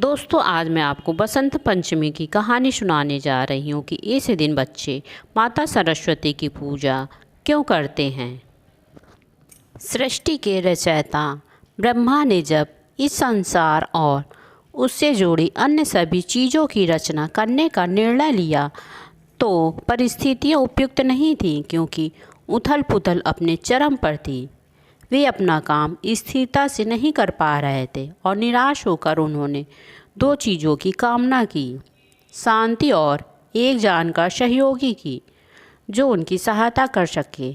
दोस्तों, आज मैं आपको बसंत पंचमी की कहानी सुनाने जा रही हूँ कि इस दिन बच्चे माता सरस्वती की पूजा क्यों करते हैं। सृष्टि के रचयिता ब्रह्मा ने जब इस संसार और उससे जुड़ी अन्य सभी चीज़ों की रचना करने का निर्णय लिया तो परिस्थितियाँ उपयुक्त नहीं थीं, क्योंकि उथल पुथल अपने चरम पर थी। वे अपना काम स्थिरता से नहीं कर पा रहे थे और निराश होकर उन्होंने दो चीज़ों की कामना की, शांति और एक जानकार सहयोगी की, जो उनकी सहायता कर सके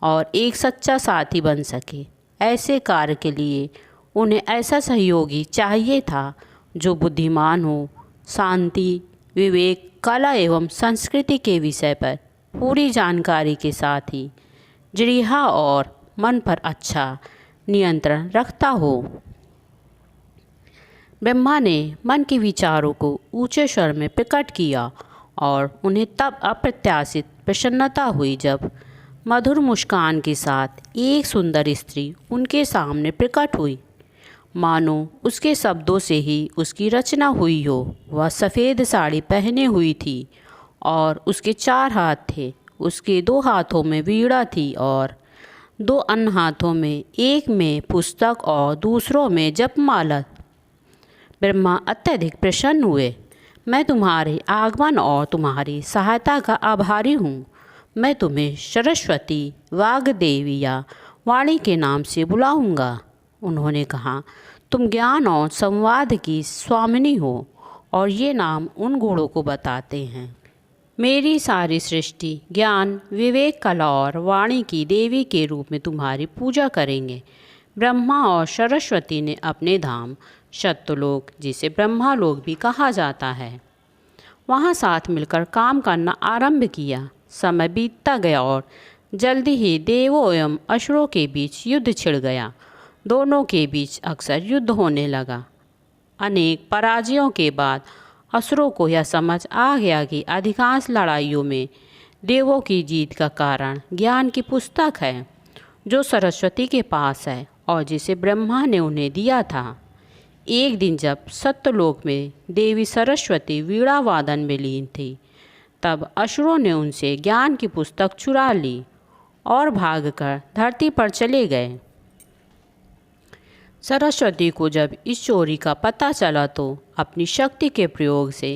और एक सच्चा साथी बन सके। ऐसे कार्य के लिए उन्हें ऐसा सहयोगी चाहिए था जो बुद्धिमान हो, शांति, विवेक, कला एवं संस्कृति के विषय पर पूरी जानकारी के साथ ही जिह्वा और मन पर अच्छा नियंत्रण रखता हो। ब्रह्मा ने मन के विचारों को ऊंचे स्वर में प्रकट किया और उन्हें तब अप्रत्याशित प्रसन्नता हुई जब मधुर मुस्कान के साथ एक सुंदर स्त्री उनके सामने प्रकट हुई, मानो उसके शब्दों से ही उसकी रचना हुई हो। वह सफ़ेद साड़ी पहने हुई थी और उसके 4 हाथ थे। उसके 2 हाथों में वीणा थी और 2 अन्य हाथों में, एक में पुस्तक और दूसरों में जपमाला। ब्रह्मा अत्यधिक प्रसन्न हुए। मैं तुम्हारे आगमन और तुम्हारी सहायता का आभारी हूँ। मैं तुम्हें सरस्वती, वाग्देवी या वाणी के नाम से बुलाऊंगा। उन्होंने कहा, तुम ज्ञान और संवाद की स्वामिनी हो और ये नाम उन गुणों को बताते हैं। मेरी सारी सृष्टि ज्ञान, विवेक, कला और वाणी की देवी के रूप में तुम्हारी पूजा करेंगे। ब्रह्मा और सरस्वती ने अपने धाम सत्यलोक, जिसे ब्रह्मालोक भी कहा जाता है, वहाँ साथ मिलकर काम करना आरंभ किया। समय बीतता गया और जल्दी ही देवों एवं असुरों के बीच युद्ध छिड़ गया। दोनों के बीच अक्सर युद्ध होने लगा। अनेक पराजयों के बाद असुरों को यह समझ आ गया कि अधिकांश लड़ाइयों में देवों की जीत का कारण ज्ञान की पुस्तक है, जो सरस्वती के पास है और जिसे ब्रह्मा ने उन्हें दिया था। एक दिन जब सत्यलोक में देवी सरस्वती वीणा वादन में लीन थी, तब असुरों ने उनसे ज्ञान की पुस्तक चुरा ली और भागकर धरती पर चले गए। सरस्वती को जब इस चोरी का पता चला तो अपनी शक्ति के प्रयोग से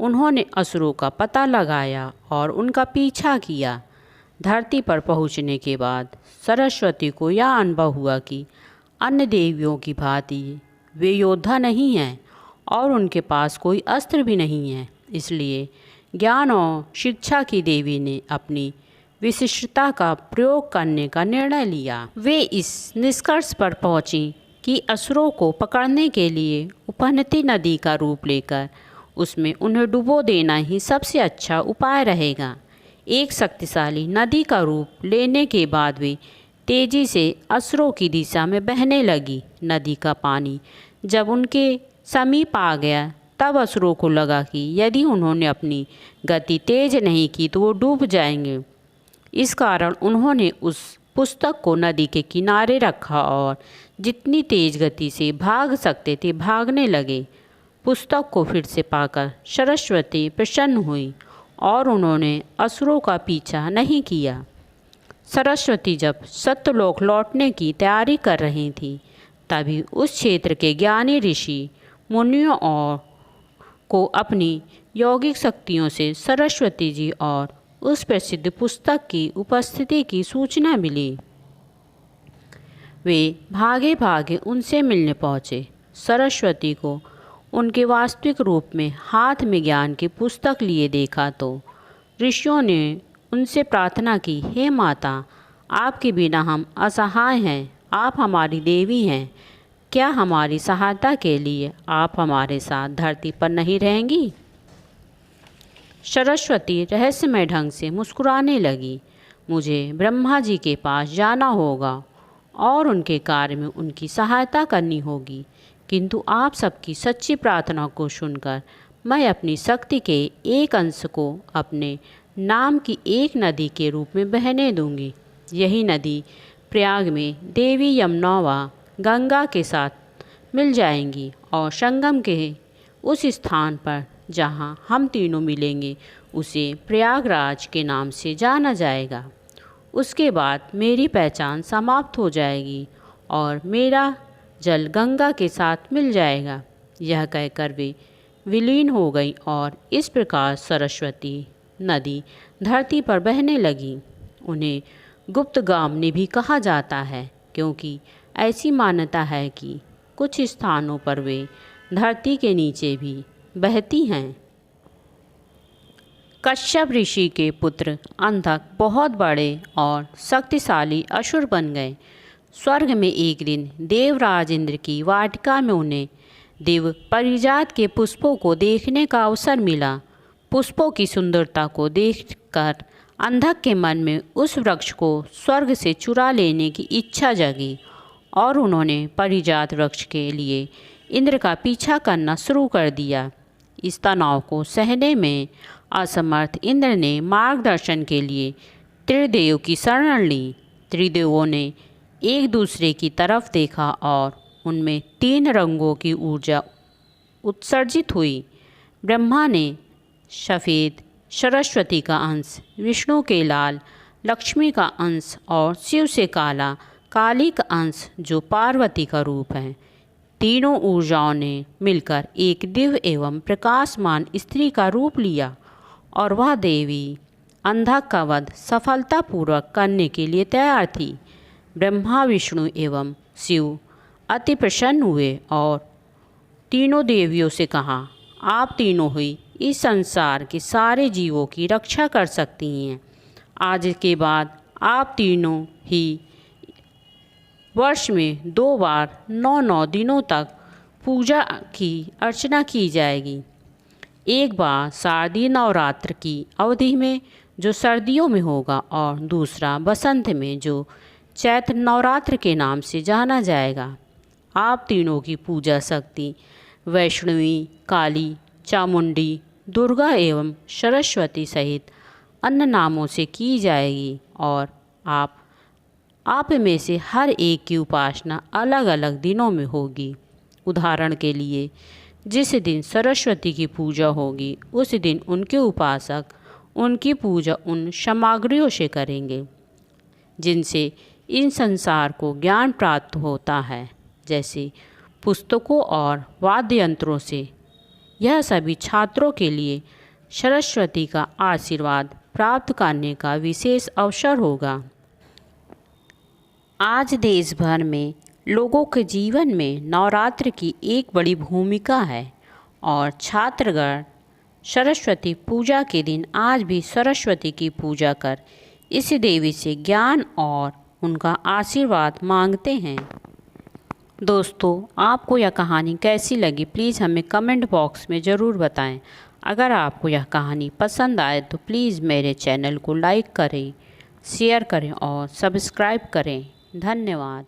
उन्होंने असुरों का पता लगाया और उनका पीछा किया। धरती पर पहुंचने के बाद सरस्वती को यह अनुभव हुआ कि अन्य देवियों की भांति वे योद्धा नहीं हैं और उनके पास कोई अस्त्र भी नहीं है। इसलिए ज्ञान और शिक्षा की देवी ने अपनी विशिष्टता का प्रयोग करने का निर्णय लिया। वे इस निष्कर्ष पर पहुंची कि असुरों को पकड़ने के लिए उपनती नदी का रूप लेकर उसमें उन्हें डुबो देना ही सबसे अच्छा उपाय रहेगा। एक शक्तिशाली नदी का रूप लेने के बाद वे तेजी से असुरों की दिशा में बहने लगी। नदी का पानी जब उनके समीप आ गया, तब असुरों को लगा कि यदि उन्होंने अपनी गति तेज नहीं की तो वो डूब जाएंगे। इस कारण उन्होंने उस पुस्तक को नदी के किनारे रखा और जितनी तेज गति से भाग सकते थे भागने लगे। पुस्तक को फिर से पाकर सरस्वती प्रसन्न हुई और उन्होंने असुरों का पीछा नहीं किया। सरस्वती जब सत्यलोक लौटने की तैयारी कर रही थी, तभी उस क्षेत्र के ज्ञानी ऋषि मुनियों और को अपनी यौगिक शक्तियों से सरस्वती जी और उस प्रसिद्ध पुस्तक की उपस्थिति की सूचना मिली। वे भागे भागे उनसे मिलने पहुँचे। सरस्वती को उनके वास्तविक रूप में हाथ में ज्ञान की पुस्तक लिए देखा तो ऋषियों ने उनसे प्रार्थना की, हे माता, आपके बिना हम असहाय हैं। आप हमारी देवी हैं। क्या हमारी सहायता के लिए आप हमारे साथ धरती पर नहीं रहेंगी? सरस्वती रहस्यमय ढंग से मुस्कुराने लगी। मुझे ब्रह्मा जी के पास जाना होगा और उनके कार्य में उनकी सहायता करनी होगी, किंतु आप सबकी सच्ची प्रार्थना को सुनकर मैं अपनी शक्ति के एक अंश को अपने नाम की एक नदी के रूप में बहने दूंगी। यही नदी प्रयाग में देवी यमुना व गंगा के साथ मिल जाएंगी और संगम के उस स्थान पर जहाँ हम तीनों मिलेंगे उसे प्रयागराज के नाम से जाना जाएगा। उसके बाद मेरी पहचान समाप्त हो जाएगी और मेरा जल गंगा के साथ मिल जाएगा। यह कहकर वे विलीन हो गई और इस प्रकार सरस्वती नदी धरती पर बहने लगी। उन्हें गुप्तगामिनी भी कहा जाता है क्योंकि ऐसी मान्यता है कि कुछ स्थानों पर वे धरती के नीचे भी बहती हैं। कश्यप ऋषि के पुत्र अंधक बहुत बड़े और शक्तिशाली असुर बन गए। स्वर्ग में एक दिन देवराज इंद्र की वाटिका में उन्हें दिव्य परिजात के पुष्पों को देखने का अवसर मिला। पुष्पों की सुंदरता को देखकर अंधक के मन में उस वृक्ष को स्वर्ग से चुरा लेने की इच्छा जगी और उन्होंने परिजात वृक्ष के लिए इंद्र का पीछा करना शुरू कर दिया। इस तनाव को सहने में असमर्थ इंद्र ने मार्गदर्शन के लिए त्रिदेव की शरण ली। त्रिदेवों ने एक दूसरे की तरफ देखा और उनमें 3 रंगों की ऊर्जा उत्सर्जित हुई। ब्रह्मा ने सफ़ेद सरस्वती का अंश, विष्णु के लाल लक्ष्मी का अंश और शिव से काला काली का अंश जो पार्वती का रूप है। तीनों ऊर्जाओं ने मिलकर एक दिव्य एवं प्रकाशमान स्त्री का रूप लिया और वह देवी अंधक का वध सफलतापूर्वक करने के लिए तैयार थी। ब्रह्मा विष्णु एवं शिव अति प्रसन्न हुए और तीनों देवियों से कहा, आप तीनों ही इस संसार के सारे जीवों की रक्षा कर सकती हैं। आज के बाद आप तीनों ही वर्ष में 2 बार 9 दिनों तक पूजा की अर्चना की जाएगी। एक बार शारदीय नवरात्र की अवधि में जो सर्दियों में होगा और दूसरा बसंत में जो चैत्र नवरात्र के नाम से जाना जाएगा। आप तीनों की पूजा शक्ति वैष्णवी, काली, चामुंडी, दुर्गा एवं सरस्वती सहित अन्य नामों से की जाएगी और आप में से हर एक की उपासना अलग अलग दिनों में होगी। उदाहरण के लिए जिस दिन सरस्वती की पूजा होगी उस दिन उनके उपासक उनकी पूजा उन सामग्रियों से करेंगे जिनसे इन संसार को ज्ञान प्राप्त होता है, जैसे पुस्तकों और वाद्य यंत्रों से। यह सभी छात्रों के लिए सरस्वती का आशीर्वाद प्राप्त करने का विशेष अवसर होगा। आज देश भर में लोगों के जीवन में नवरात्र की एक बड़ी भूमिका है और छात्रगण सरस्वती पूजा के दिन आज भी सरस्वती की पूजा कर इस देवी से ज्ञान और उनका आशीर्वाद मांगते हैं। दोस्तों, आपको यह कहानी कैसी लगी प्लीज़ हमें कमेंट बॉक्स में ज़रूर बताएं। अगर आपको यह कहानी पसंद आए तो प्लीज़ मेरे चैनल को लाइक करें, शेयर करें और सब्सक्राइब करें। धन्यवाद।